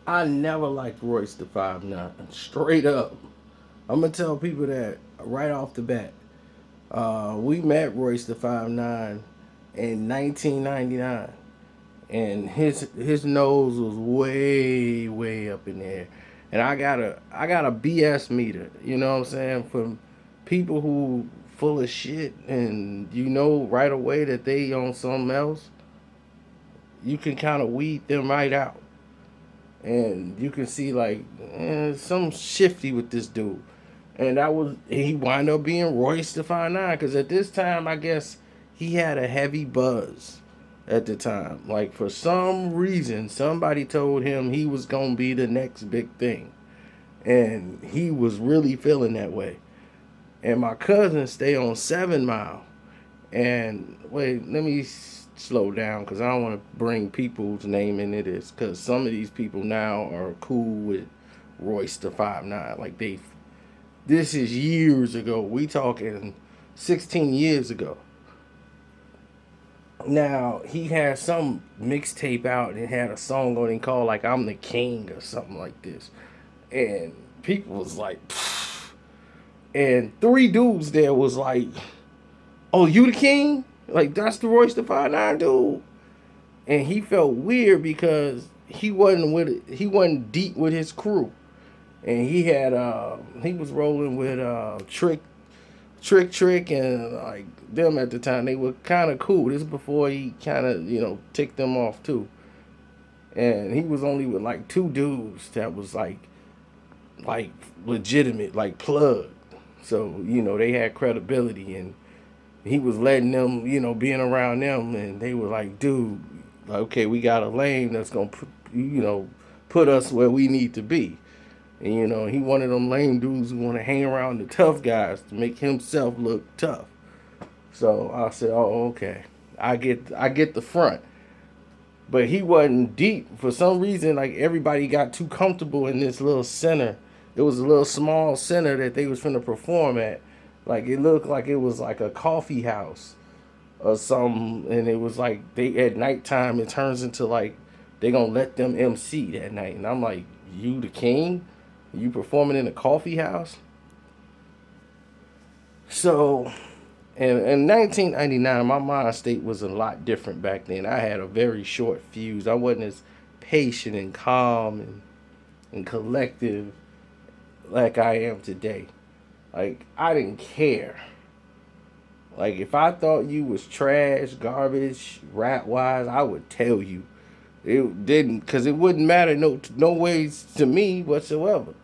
I never liked Royce the 5'9". Straight up. I'm gonna tell people that right off the bat. We met Royce the 5'9" in 1999, and his nose was way up in there. And I got a BS meter. You know what I'm saying? From people who full of shit, and you know right away that they on something else. You can kind of weed them right out, and you can see like some shifty with this dude. And he wound up being Royce the 5'9", because at this time I guess he had a heavy buzz at the time. Like for some reason somebody told him he was gonna be the next big thing, and he was really feeling that way. And my cousin stay on 7 Mile. And wait, let me slow down because I don't want to bring people's name into this, because some of these people now are cool with Royce the 5'9". Like this is years ago. We talking 16 years ago. Now he had some mixtape out and it had a song on it called like "I'm the King" or something like this, and people was like, pfft. And three dudes there was like, "Oh, you the king? Like that's the Royce the 5'9" dude." And he felt weird because he wasn't deep with his crew, and he was rolling with Trick and like them at the time. They were kind of cool. This is before he kind of ticked them off too. And he was only with like two dudes that was like legitimate, like plugged. So they had credibility, and he was letting them being around them, and they were like, dude, like, okay, we got a lane that's gonna put us where we need to be. And he one of them lame dudes who want to hang around the tough guys to make himself look tough. So I said, oh, okay, I get the front. But he wasn't deep for some reason. Like everybody got too comfortable in this little center. It was a little small center that they was finna perform at. Like it looked like it was like a coffee house or something, and it was like they at nighttime it turns into like they gonna let them MC that night, and I'm like, you the king? You performing in a coffee house? So, in 1999, my mind state was a lot different back then. I had a very short fuse. I wasn't as patient and calm and collective like I am today. Like, I didn't care. Like, if I thought you was trash, garbage, rap-wise, I would tell you. It didn't, because it wouldn't matter no ways to me whatsoever.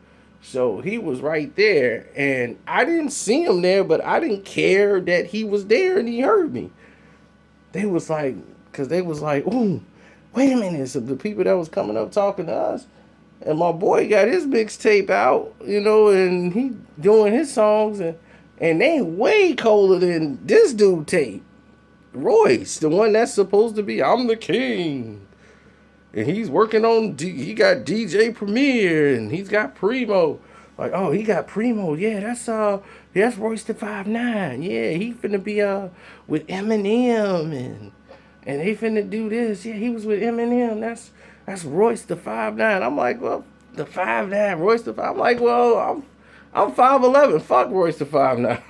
So he was right there, and I didn't see him there, but I didn't care that he was there and he heard me. They was like, because they was like, ooh, wait a minute. So the people that was coming up talking to us, and my boy got his mixtape out, and he doing his songs, and they way colder than this dude tape. Royce, the one that's supposed to be, I'm the king. And he's working on, he got DJ Premier, and he's got Primo. Like, oh, he got Primo. Yeah, that's Royce the 5'9". Yeah, he finna be with Eminem, and they finna do this. Yeah, he was with Eminem. That's Royce the 5'9". I'm like, well, the 5'9", Royce the 5. I'm like, well, I'm 5'11". Fuck Royce the 5'9".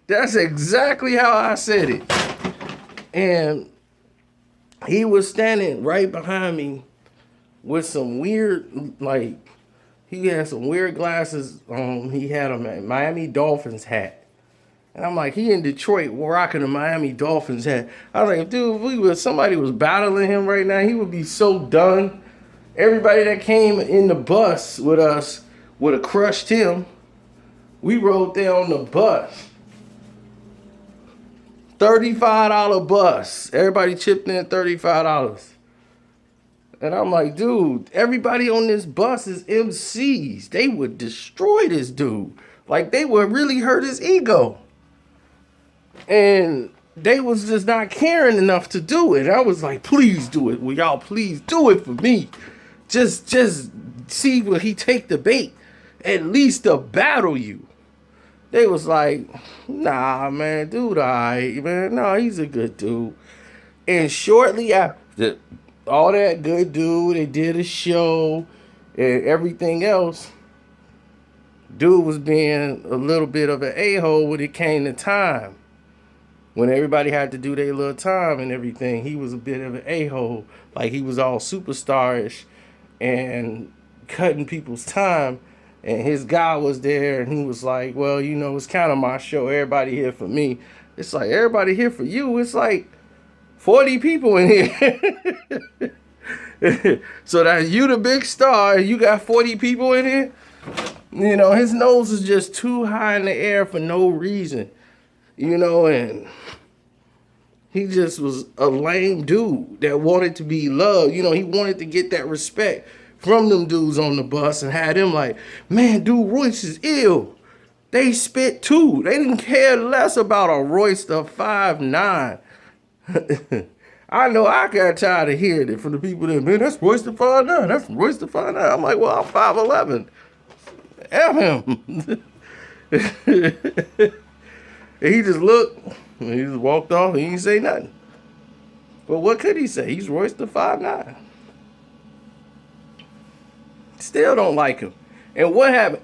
That's exactly how I said it. And he was standing right behind me with some weird, like, he had some weird glasses on. He had a Miami Dolphins hat. And I'm like, he in Detroit rocking a Miami Dolphins hat. I was like, dude, if somebody was battling him right now, he would be so done. Everybody that came in the bus with us would have crushed him. We rode there on the bus. $35 bus. Everybody chipped in $35. And I'm like, dude, everybody on this bus is MCs. They would destroy this dude. Like, they would really hurt his ego. And they was just not caring enough to do it. I was like, please do it. Will y'all please do it for me? Just see will he take the bait. At least to battle you. They was like, nah, man, dude, alright, man. No, he's a good dude. And shortly after, all that good dude. They did a show and everything else. Dude was being a little bit of an a-hole when it came to time. When everybody had to do their little time and everything, he was a bit of an a-hole. Like he was all superstarish and cutting people's time. And his guy was there and he was like, well, you know, it's kind of my show. Everybody here for me. It's like, everybody here for you. It's like 40 people in here. So that you the big star, you got 40 people in here. You know, his nose is just too high in the air for no reason. You know, and he just was a lame dude that wanted to be loved. You know, he wanted to get that respect from them dudes on the bus and had them like, man, dude, Royce is ill. They spit too. They didn't care less about a Royce the 5'9". I know I got tired of hearing it from the people that, man, that's Royce the 5'9". That's Royce the 5'9". I'm like, well, I'm 5'11". F him. And he just looked, and he just walked off, and he didn't say nothing. But what could he say? He's Royce the 5'9". Still don't like him. And what happened?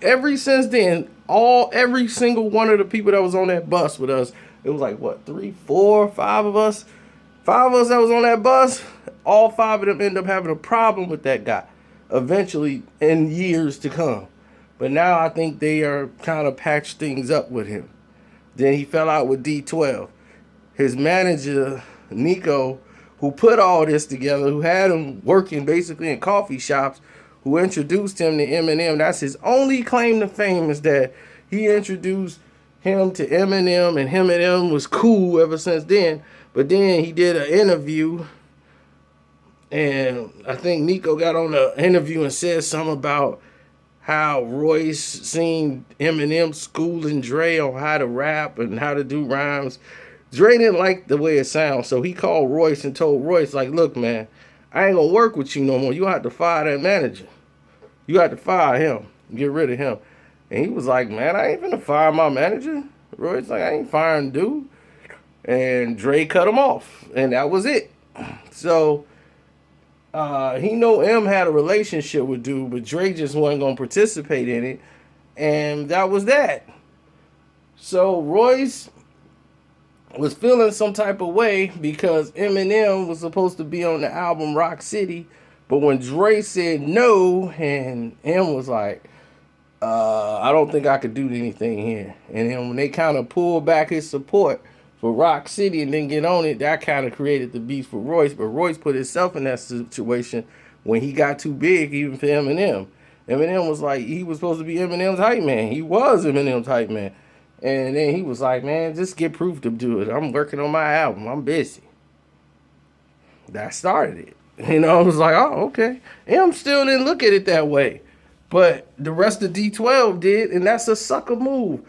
Every since then, every single one of the people that was on that bus with us, it was like, what, 3, 4, 5 of us? 5 of us that was on that bus, all 5 of them end up having a problem with that guy eventually in years to come. But now I think they are kind of patched things up with him. Then he fell out with D12. His manager, Nico, who put all this together, who had him working basically in coffee shops, who introduced him to Eminem. That's his only claim to fame, is that he introduced him to Eminem, and Eminem was cool ever since then. But then he did an interview, and I think Nico got on the interview and said something about how Royce seen Eminem schooling Dre on how to rap and how to do rhymes. Dre didn't like the way it sounds, so he called Royce and told Royce, like, look, man, I ain't gonna work with you no more. You have to fire that manager. You have to fire him. Get rid of him. And he was like, man, I ain't finna fire my manager. Royce like, I ain't firing dude. And Dre cut him off. And that was it. So he know M had a relationship with dude, but Dre just wasn't gonna participate in it. And that was that. So Royce was feeling some type of way because Eminem was supposed to be on the album Rock City, but when Dre said no, and M was like, I don't think I could do anything here. And then when they kind of pulled back his support for Rock City and didn't get on it, that kind of created the beef for Royce. But Royce put himself in that situation when he got too big, even for Eminem. Eminem was like, he was supposed to be Eminem's hype man. He was Eminem's hype man. And then he was like, man, just get proof to do it. I'm working on my album. I'm busy. That started it. You know, I was like, oh, okay. M still didn't look at it that way. But the rest of D12 did, and that's a sucker move.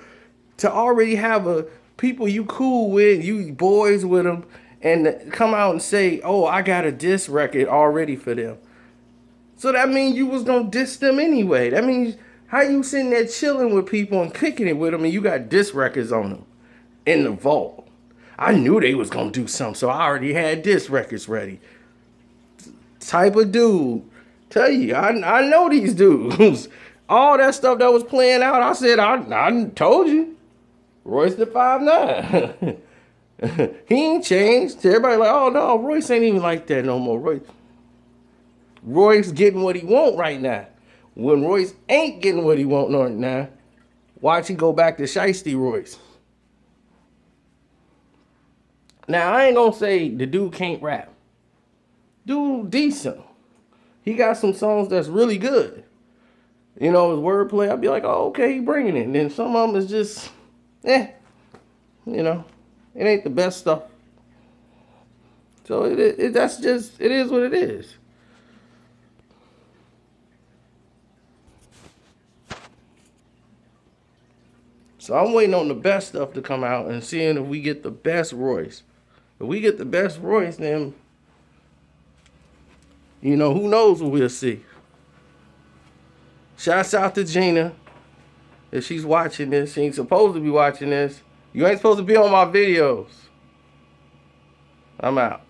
To already have a people you cool with, you boys with them, and come out and say, oh, I got a diss record already for them. So that means you was gonna diss them anyway. That means, how you sitting there chilling with people and kicking it with them and you got diss records on them in the vault? I knew they was gonna do something, so I already had diss records ready. Type of dude. Tell you, I know these dudes. All that stuff that was playing out, I said, I told you. Royce the 5'9". He ain't changed. Everybody like, oh no, Royce ain't even like that no more. Royce getting what he want right now. When Royce ain't getting what he want right now, watch him go back to Shiesty Royce. Now, I ain't gonna say the dude can't rap. Dude decent. He got some songs that's really good. You know, his wordplay, I'd be like, oh, okay, he bringing it. And then some of them is just, you know, it ain't the best stuff. So that's just, it is what it is. So I'm waiting on the best stuff to come out and seeing if we get the best Royce. If we get the best Royce, then, you know, who knows what we'll see. Shouts out to Gina. If she's watching this, she ain't supposed to be watching this. You ain't supposed to be on my videos. I'm out.